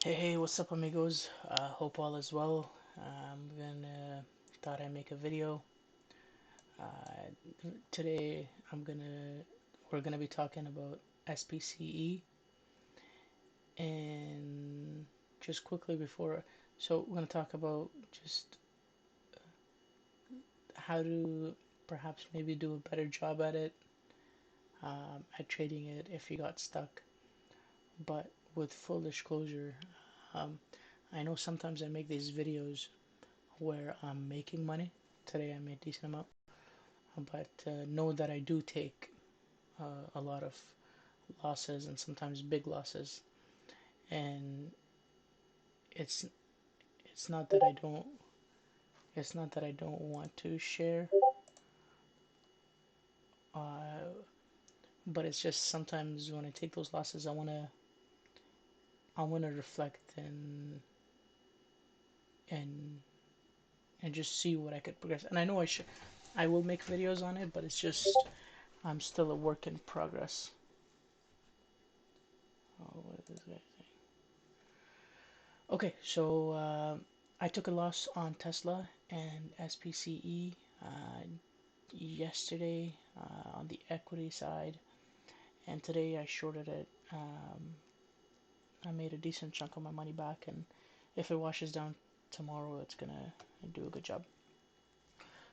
Hey, what's up, amigos? Hope all is well. I'm gonna thought I'd make a video. Today, we're gonna be talking about SPCE and just quickly before. So we're gonna talk about just how to perhaps maybe do a better job at it, at trading it if you got stuck. But with full disclosure, um, I know sometimes I make these videos where I'm making money. Today I made a decent amount, but know that I do take a lot of losses and sometimes big losses, and it's it's not that I don't want to share, uh, but it's just sometimes when I take those losses, I wanna reflect and and just see what I could progress. And I will make videos on it, but it's just I'm still a work in progress. Oh, what is this guy saying? Okay, so I took a loss on Tesla and SPCE yesterday on the equity side, and today I shorted it. I made a decent chunk of my money back, and if it washes down tomorrow, it's gonna do a good job.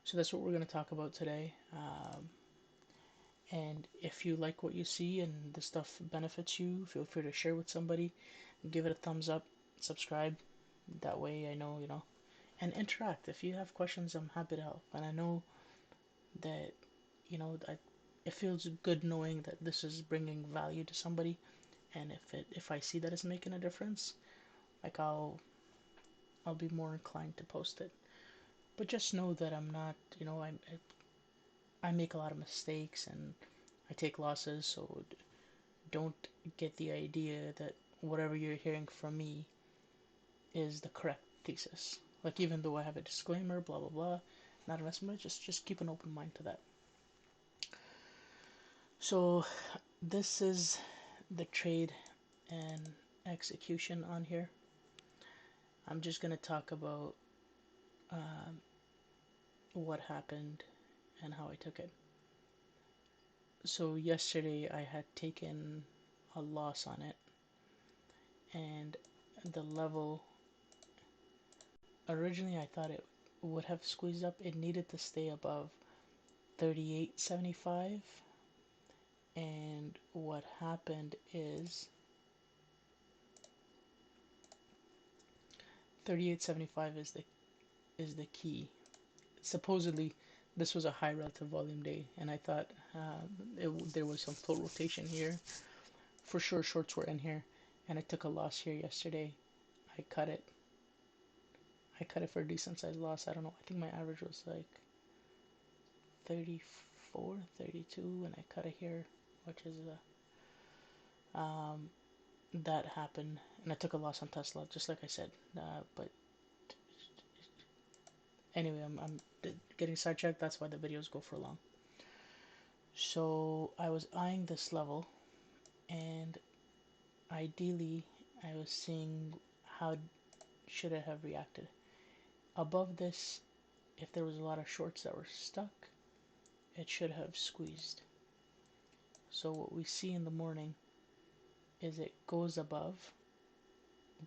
So that's what we're gonna talk about today. And if you like what you see and the stuff benefits you, feel free to share with somebody, give it a thumbs up, subscribe. That way I know, and interact. If you have questions, I'm happy to help. And I know that, it feels good knowing that this is bringing value to somebody. And if I see that it's making a difference, like I'll be more inclined to post it. But just know that I'm not, I make a lot of mistakes and I take losses, so don't get the idea that whatever you're hearing from me is the correct thesis. Like, even though I have a disclaimer, blah blah blah, not an estimate, just keep an open mind to that. So this is the trade and execution on here. I'm just gonna talk about um, what happened and how I took it. So yesterday I had taken a loss on it, and the level, originally I thought it would have squeezed up. It needed to stay above 38.75, and what happened is 38.75 is the key. Supposedly this was a high relative volume day, and I thought there was some float rotation here. For sure shorts were in here, and I took a loss here yesterday. I cut it. I cut it for a decent sized loss. I don't know. I think my average was like 34, 32, and I cut it here, which is that happened, and I took a loss on Tesla, just like I said. But anyway, I'm getting sidetracked. That's why the videos go for long. So I was eyeing this level, and ideally, I was seeing how should it have reacted. Above this, if there was a lot of shorts that were stuck, it should have squeezed. So what we see in the morning is it goes above,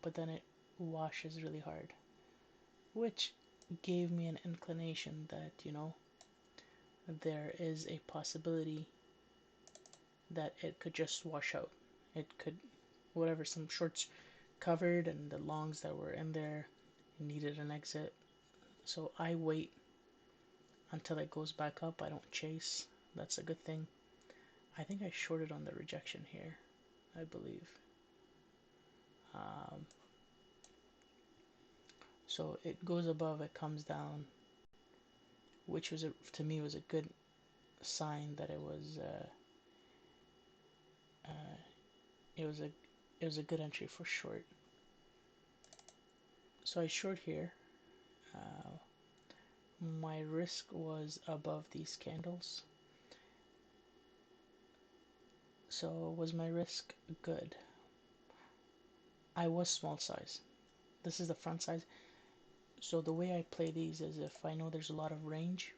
but then it washes really hard, which gave me an inclination that, there is a possibility that it could just wash out. It could, whatever, some shorts covered and the longs that were in there needed an exit. So I wait until it goes back up. I don't chase. That's a good thing. I think I shorted on the rejection here, I believe. Um, so it goes above, it comes down, which was to me was a good sign that uh, it was a it was a good entry for short. So I short here. Uh, my risk was above these candles. So was my risk good? I was small size. This is the front size. So the way I play these is if I know there's a lot of range,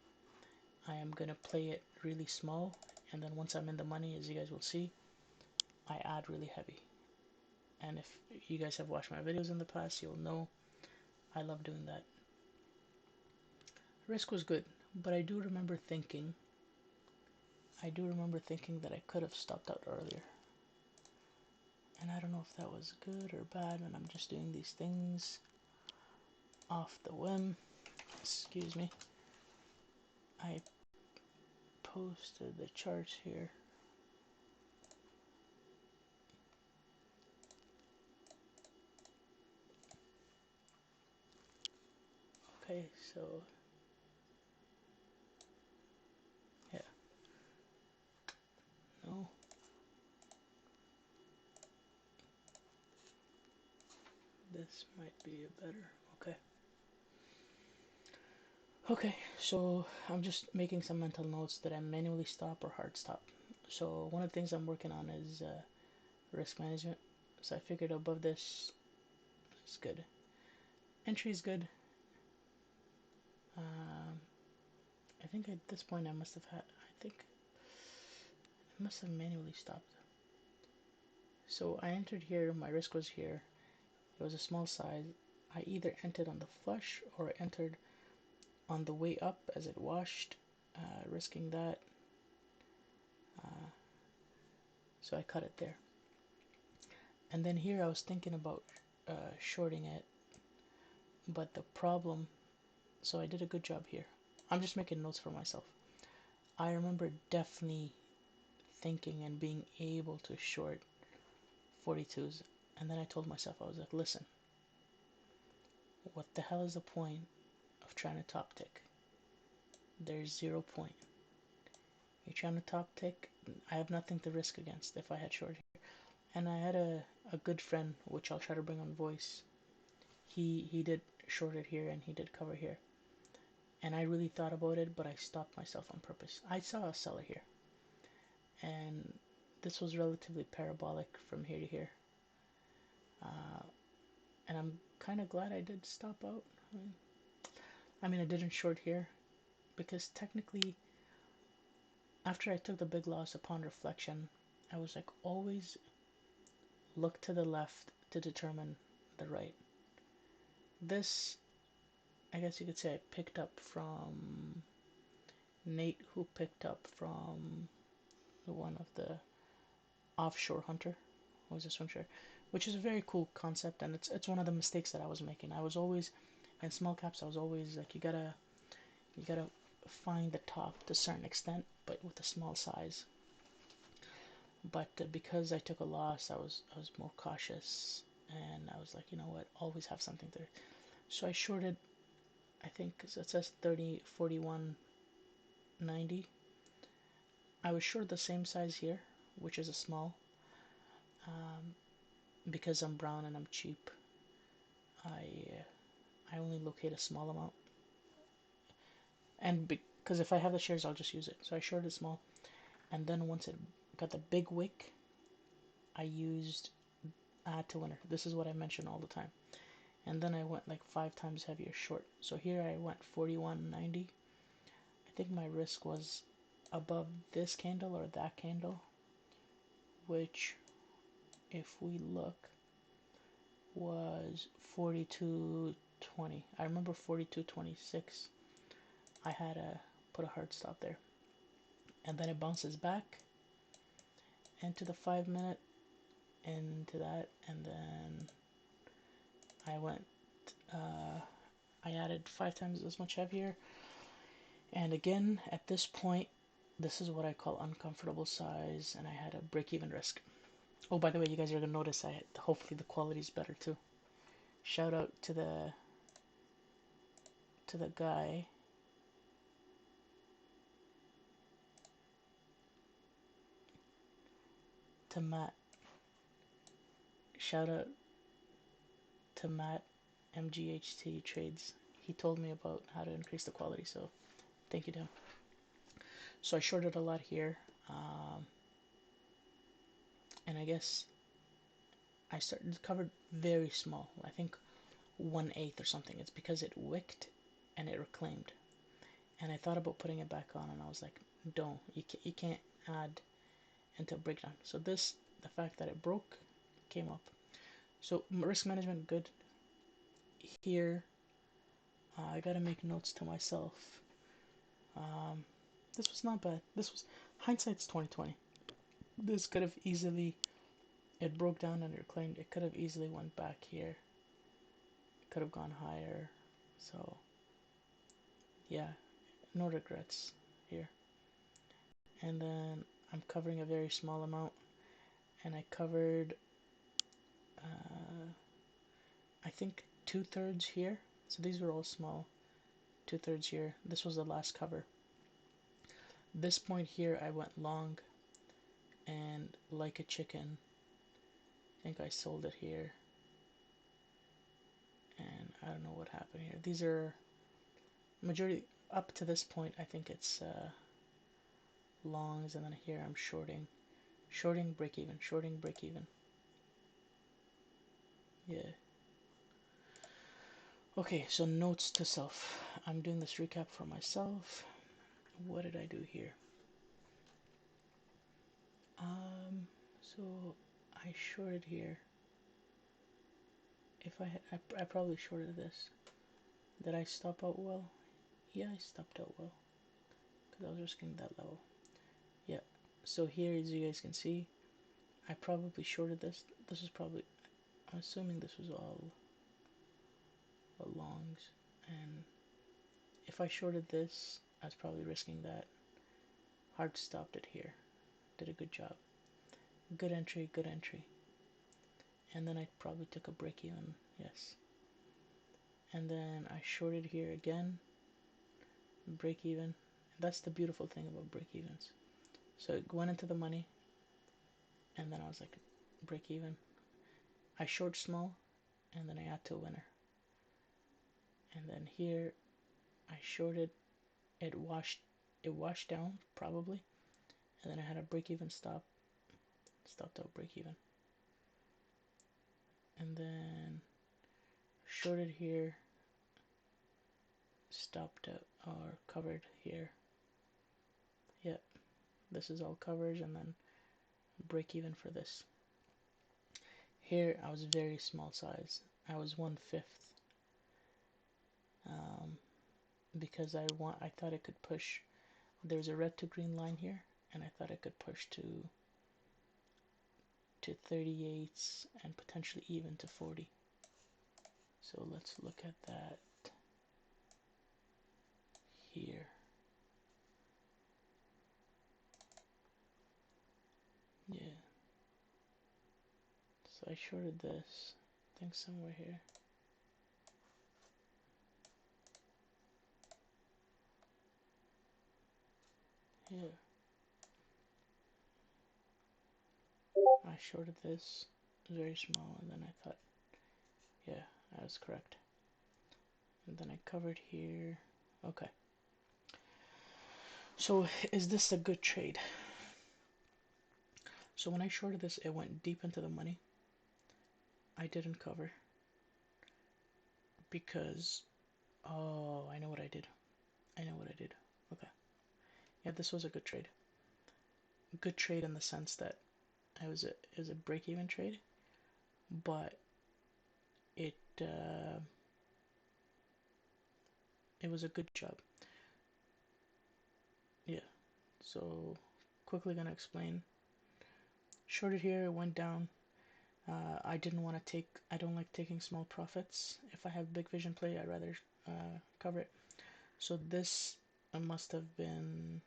I am going to play it really small. And then once I'm in the money, as you guys will see, I add really heavy. And if you guys have watched my videos in the past, you'll know I love doing that. Risk was good, but I do remember thinking that I could have stopped out earlier. And I don't know if that was good or bad, and I'm just doing these things off the whim. Excuse me. I posted the charts here. Okay, so yeah, no. This might be a better. Okay. Okay, so I'm just making some mental notes that I manually stop or hard stop. So one of the things I'm working on is risk management. So I figured above this is good. Entry is good. Um, I think at this point I must have had. I think I must have manually stopped. So I entered here. My risk was here. It was a small size. I either entered on the flush or entered on the way up as it washed, risking that. So I cut it there. And then here I was thinking about shorting it, but the problem, so I did a good job here. I'm just making notes for myself. I remember definitely thinking and being able to short 42s, and then I told myself, I was like, listen, what the hell is the point of trying to top tick? There's 0 point. You're trying to top tick, I have nothing to risk against if I had short here. And I had a good friend, which I'll try to bring on voice. He did short it here and he did cover here. And I really thought about it, but I stopped myself on purpose. I saw a seller here, and this was relatively parabolic from here to here. And I'm kind of glad I did stop out. I didn't short here because technically, after I took the big loss upon reflection, I was like, always look to the left to determine the right. This, I guess you could say, I picked up from Nate, who picked up from one of the offshore hunter. What was this one? Sure, which is a very cool concept, and it's one of the mistakes that I was making. I was always in small caps. I was always like, you gotta find the top to a certain extent, but with a small size. But because I took a loss, I was more cautious, and I was like, you know what, always have something there. So I shorted, I think so it says 30, 41, 90. I was short the same size here, which is a small. Because I'm brown and I'm cheap, I only locate a small amount, and because if I have the shares, I'll just use it. So I shorted small, and then once it got the big wick, I used add to winner. This is what I mention all the time. And then I went like 5 times heavier short. So here I went 41.90. I think my risk was above this candle or that candle, which, if we look, was 42.20. I remember 42.26. I had to put a hard stop there. And then it bounces back into the 5 minute, into that, and then I went, I added 5 times as much heavier. And again, at this point, this is what I call uncomfortable size, and I had a break-even risk. Oh, by the way, you guys are gonna notice hopefully the quality is better too. Shout out to the guy. To Matt. Shout out to Matt, MGHT Trades. He told me about how to increase the quality, so thank you to him. So I shorted a lot here, and I guess I started covered very small. I think 1/8 or something. It's because it wicked and it reclaimed. And I thought about putting it back on, and I was like, don't. You can't add until breakdown. So this, the fact that it broke, came up. So risk management, good. Here, I gotta make notes to myself. Um, this was not bad. This was hindsight's 2020. This could have easily, it broke down and reclaimed. It could have easily went back here. It could have gone higher. So yeah, no regrets here. And then I'm covering a very small amount, and I covered, I think 2/3 here. So these were all small. 2/3 here. This was the last cover. This point here, I went long, and like a chicken, I think I sold it here, and I don't know what happened here. These are majority up to this point. I think it's longs, and then here I'm shorting break even, shorting break even. Yeah. Okay, so notes to self. I'm doing this recap for myself. What did I do here? So I shorted here. If I had, I probably shorted this. Did I stop out well? Yeah, I stopped out well because I was risking that level. Yeah. So here, as you guys can see, I probably shorted this. This is probably, I'm assuming this was all longs, and if I shorted this, I was probably risking that. Hard stopped it here. Did a good job. Good entry, good entry. And then I probably took a break even, yes. And then I shorted here again, break even. That's the beautiful thing about break evens. So it went into the money, and then I was like, break even. I short small, and then I add to a winner. And then here, I shorted. It washed down probably, and then I had a break even stop. Stopped out break even. And then shorted here, stopped out or covered here. Yep, this is all coverage, and then break even for this. Here I was very small size. I was 1/5, because I thought it could push. There's a red to green line here, and I thought it could push to 38s and potentially even to 40. So let's look at that here. Yeah. So I shorted this, I think somewhere here. Here. I shorted this, very small, and then I thought, yeah, I was correct. And then I covered here. Okay. So is this a good trade? So when I shorted this, it went deep into the money. I didn't cover because, oh, I know what I did. I know what I did. Okay. Yeah, this was a good trade. Good trade in the sense that it was a break-even trade, but it uh, it was a good job. Yeah. So quickly gonna explain. Shorted here, it went down. I didn't want to take. I don't like taking small profits. If I have big vision play, I'd rather cover it. So this must have been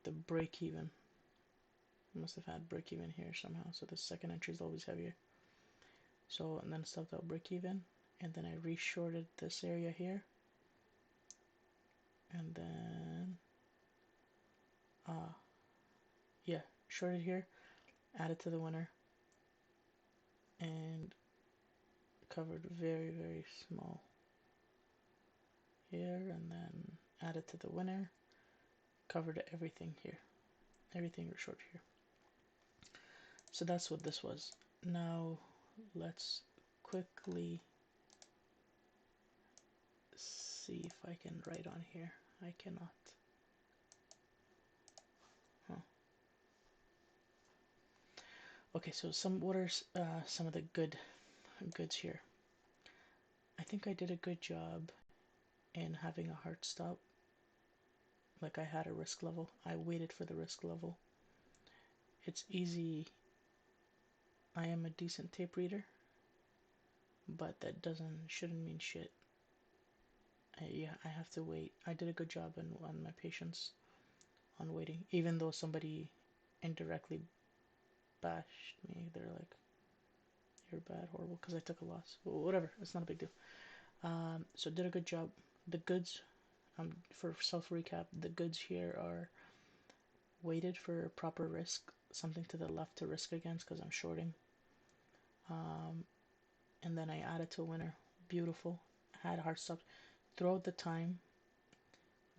the break even. Must have had break even here somehow. So the second entry is always heavier. So and then stopped out break even, and then I re-shorted this area here, and then yeah, shorted here, added to the winner, and covered very small here, and then added to the winner, covered everything here, everything short here. So that's what this was. Now let's quickly see if I can write on here. I cannot. Huh. Okay, so what are some of the goods here? I think I did a good job in having a hard stop. Like I had a risk level. I waited for the risk level. It's easy. I am a decent tape reader, but that shouldn't mean shit. Yeah, I have to wait. I did a good job on my patience on waiting, even though somebody indirectly bashed me. They're like, "You're bad, horrible," because I took a loss. Well, whatever, it's not a big deal. So did a good job. The goods, for self recap, the goods here are weighted for proper risk, something to the left to risk against because I'm shorting. And then I added to a winner. Beautiful. Had hard stops throughout the time.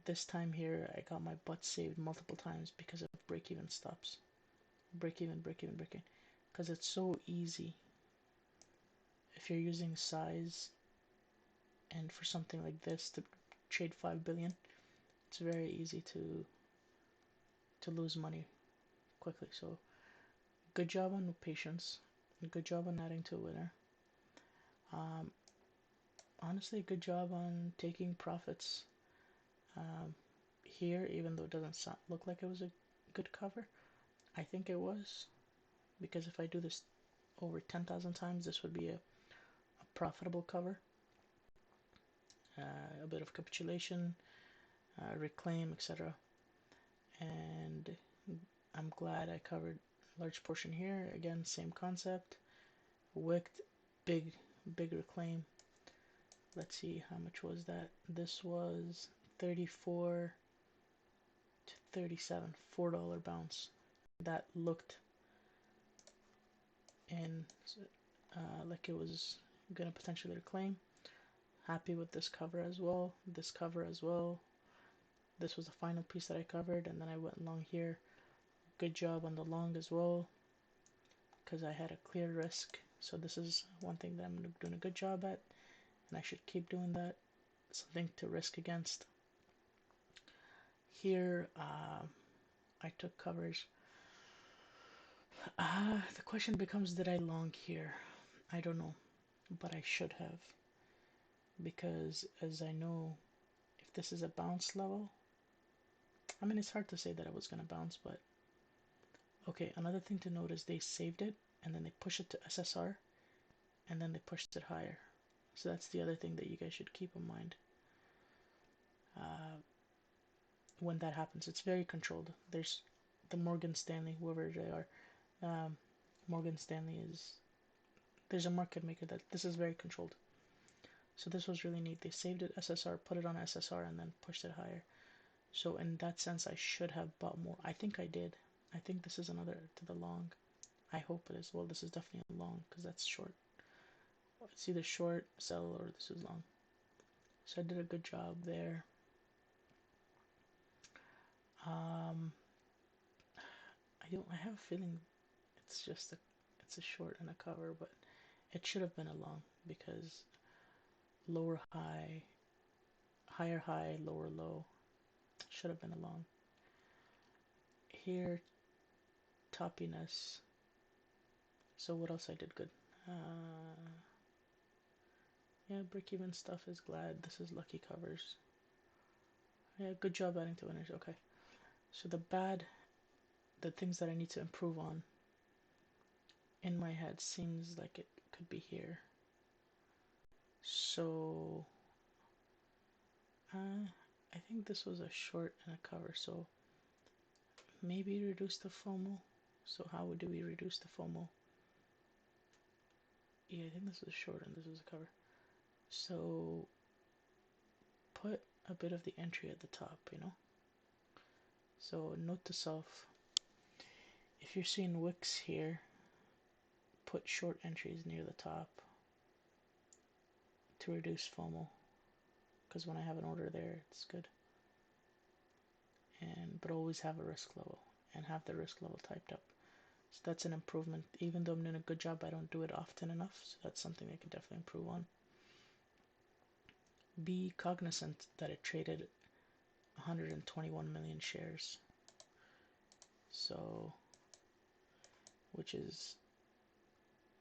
This time here, I got my butt saved multiple times because of break-even stops. Break-even, break-even, break-even. Because it's so easy. If you're using size and for something like this to trade 5 billion, it's very easy to lose money quickly. So good job on patience. Good job on adding to a winner. Honestly, good job on taking profits. Here, even though it doesn't look like it was a good cover, I think it was, because if I do this over 10,000 times, this would be a profitable cover. A bit of capitulation, reclaim, etc. And I'm glad I covered a large portion here. Again, same concept. Wicked, big reclaim. Let's see, how much was that? This was 34 to 37, $4 bounce. That looked in like it was gonna potentially reclaim. Happy with this cover as well. This cover as well. This was the final piece that I covered, and then I went long here. Good job on the long as well, because I had a clear risk. So this is one thing that I'm doing a good job at, and I should keep doing that. Something to risk against. Here, I took covers. The question becomes, did I long here? I don't know, but I should have, because as I know, if this is a bounce level, I mean, it's hard to say that I was going to bounce, but okay, another thing to note is they saved it, and then they push it to SSR, and then they pushed it higher. So that's the other thing that you guys should keep in mind. When that happens, it's very controlled. There's the Morgan Stanley, whoever they are. Morgan Stanley there's a market maker that this is very controlled. So this was really neat. They saved it SSR, put it on SSR, and then pushed it higher. So in that sense, I should have bought more. I think I did. I think this is another to the long. I hope it is. Well, this is definitely a long because that's short. It's either short, sell, or this is long. So I did a good job there. I have a feeling it's a short and a cover, but it should have been a long because lower high, higher high, lower low should have been a long. Here, toppiness. So what else I did good? Yeah, break-even stuff is glad. This is lucky covers. Yeah, good job adding to winners. Okay. So the things that I need to improve on in my head seems like it could be here. So, I think this was a short and a cover, so maybe reduce the FOMO. So how do we reduce the FOMO? Yeah, I think this was short and this was a cover. So put a bit of the entry at the top, So note to self, if you're seeing wicks here, put short entries near the top to reduce FOMO, because when I have an order there, it's good. But always have a risk level. and have the risk level typed up. So that's an improvement. Even though I'm doing a good job, I don't do it often enough. So that's something I can definitely improve on. Be cognizant that it traded 121 million shares. So, which is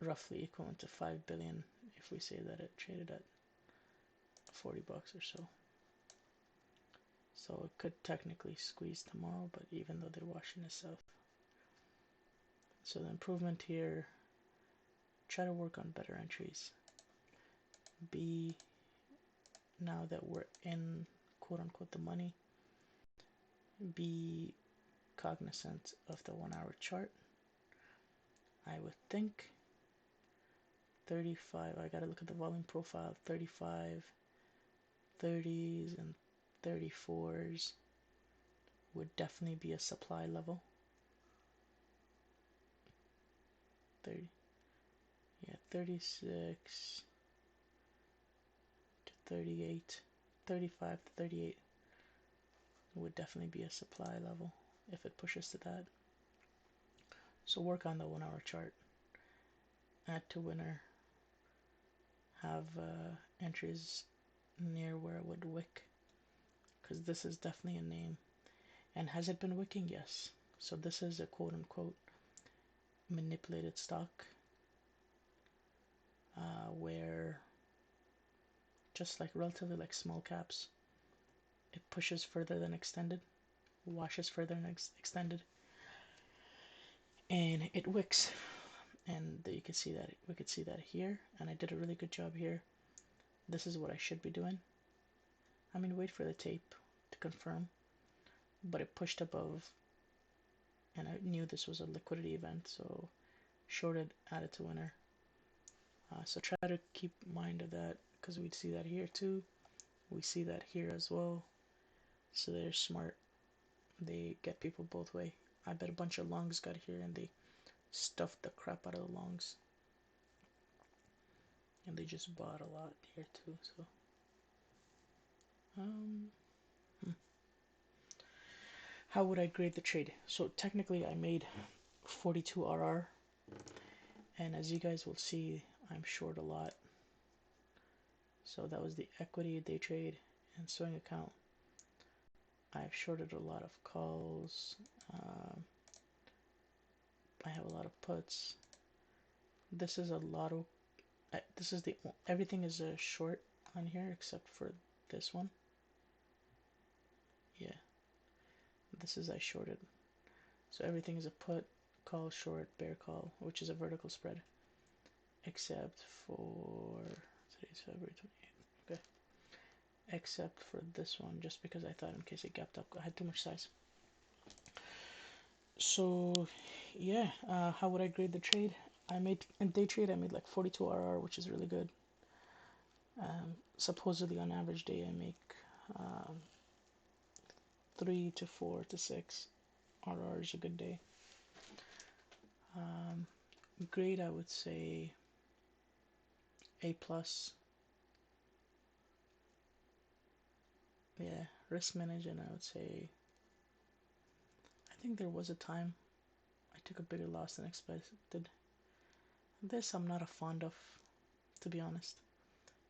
roughly equivalent to 5 billion if we say that it traded at 40 bucks or so. So it could technically squeeze tomorrow, but even though they're washing this out. So the improvement here, try to work on better entries. B, now that we're in quote unquote the money, be cognizant of the 1 hour chart. I would think 35, I gotta look at the volume profile, 35, 30s and 34s would definitely be a supply level. 30, yeah, 36 to 38, 35 to 38 would definitely be a supply level if it pushes to that. So work on the 1 hour chart. Add to winner. Have entries near where it would wick, because this is definitely a name. And has it been wicking? Yes. So this is a quote unquote manipulated stock, where just like relatively like small caps, it pushes further than extended, washes further than extended, and it wicks. And you can see that we could see that here, and I did a really good job here. This is what I should be doing. I mean, wait for the tape to confirm, but it pushed above, and I knew this was a liquidity event, so shorted, added to winner. So try to keep mind of that, because we'd see that here too. We see that here as well. So they're smart. They get people both way. I bet a bunch of longs got here and they stuffed the crap out of the longs. And they just bought a lot here too. So, how would I grade the trade? So technically, I made 42 RR, and as you guys will see, I'm short a lot. So that was the equity day trade and sewing account. I've shorted a lot of calls. I have a lot of puts. This is a lot of. This is the everything is a short on here except for this one. Yeah, this is I shorted. So everything is a put, call, short, bear call, which is a vertical spread, except for today's February 28th. Okay, except for this one, just because I thought in case it gapped up, I had too much size. So yeah, how would I grade the trade? I made in day trade, I made like 42 RR, which is really good. Supposedly on average day, I make 3 to 4 to 6 RR is a good day. Grade, I would say A plus. Yeah, risk management, I would say. I think there was a time I took a bigger loss than expected. This I'm not a fond of, to be honest.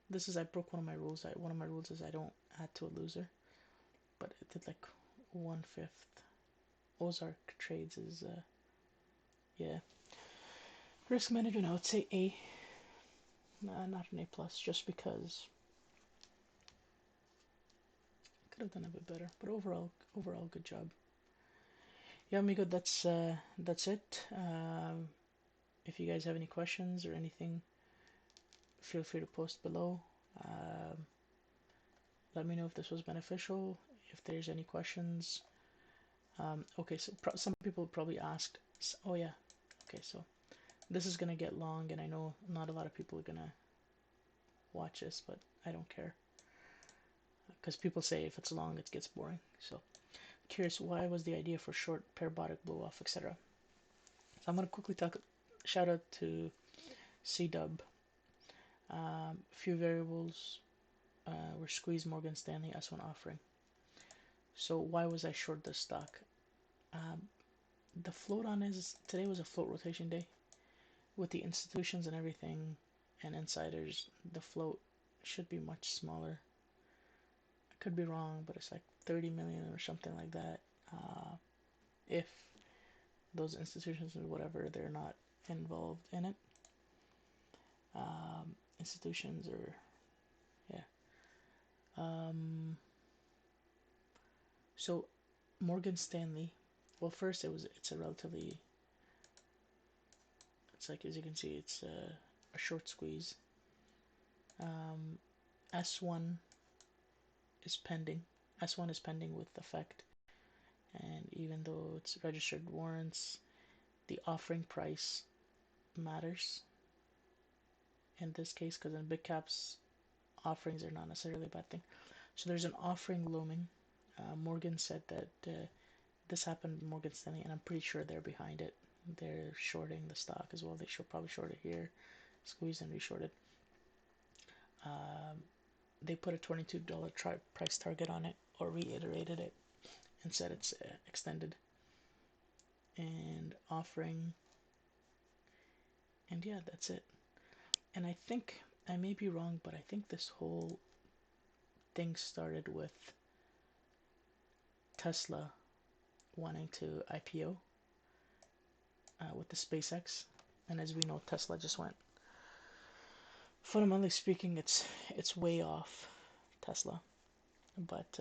This is I broke one of my rules. One of my rules is I don't add to a loser, but it did like 1/5. Ozark trades is yeah. Risk management, I would say A, not an A plus, just because I could have done a bit better. But overall, good job. Yeah, amigo, that's it. If you guys have any questions or anything, feel free to post below. Um, Let me know if this was beneficial. If there's any questions. Okay, so some people probably asked. Oh yeah. Okay, so this is gonna get long, and I know not a lot of people are gonna watch this, but I don't care because people say if it's long, it gets boring. So curious, why was the idea for short parabolic blow off, etc. So I'm gonna quickly talk. Shout out to C-Dub. Few variables were squeezed Morgan Stanley S1 offering. So why was I short this stock? The float on is today was a float rotation day with the institutions and everything and insiders. The float should be much smaller. I could be wrong, but it's like 30 million or something like that. If those institutions or whatever, they're not involved in it. Institutions or yeah. Um, so Morgan Stanley. Well, first it's a relatively, it's like, as you can see, it's a short squeeze. S1 is pending. S1 is pending with effect, and even though it's registered warrants, the offering price matters in this case, because in big caps, offerings are not necessarily a bad thing. So there's an offering looming. Morgan said that this happened in Morgan Stanley, and I'm pretty sure they're behind it. They're shorting the stock as well. They should probably short it here, squeeze and reshort it. They put a $22 price target on it, or reiterated it, and said it's extended and offering. And yeah, that's it. And I think, I may be wrong, but I think this whole thing started with Tesla wanting to IPO with the SpaceX. And as we know, Tesla just went. Fundamentally speaking, it's way off Tesla, but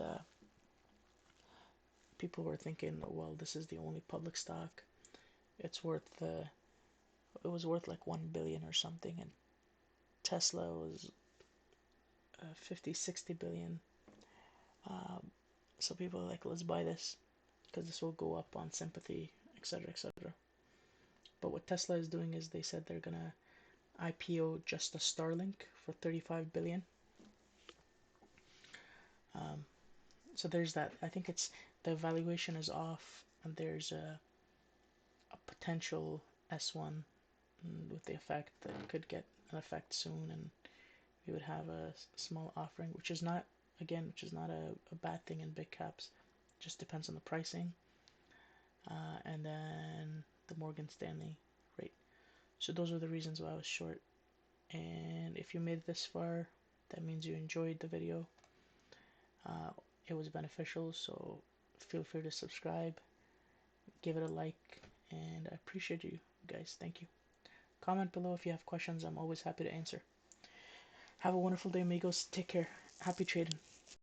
people were thinking, well, this is the only public stock. It's worth it was worth like 1 billion or something, and Tesla was 50, 60 billion. So people are like, let's buy this because this will go up on sympathy, etc., etc. But what Tesla is doing is they said they're gonna IPO just a Starlink for 35 billion. So there's that. I think it's the valuation is off, and there's a potential S1 with the effect that could get an effect soon, and we would have a small offering, which is not, again, which is not a bad thing in big caps. It just depends on the pricing, and then the Morgan Stanley rate. So those are the reasons why I was short. And if you made it this far, that means you enjoyed the video. It was beneficial, so feel free to subscribe, give it a like, and I appreciate you guys. Thank you. Comment below if you have questions. I'm always happy to answer. Have a wonderful day, amigos. Take care. Happy trading.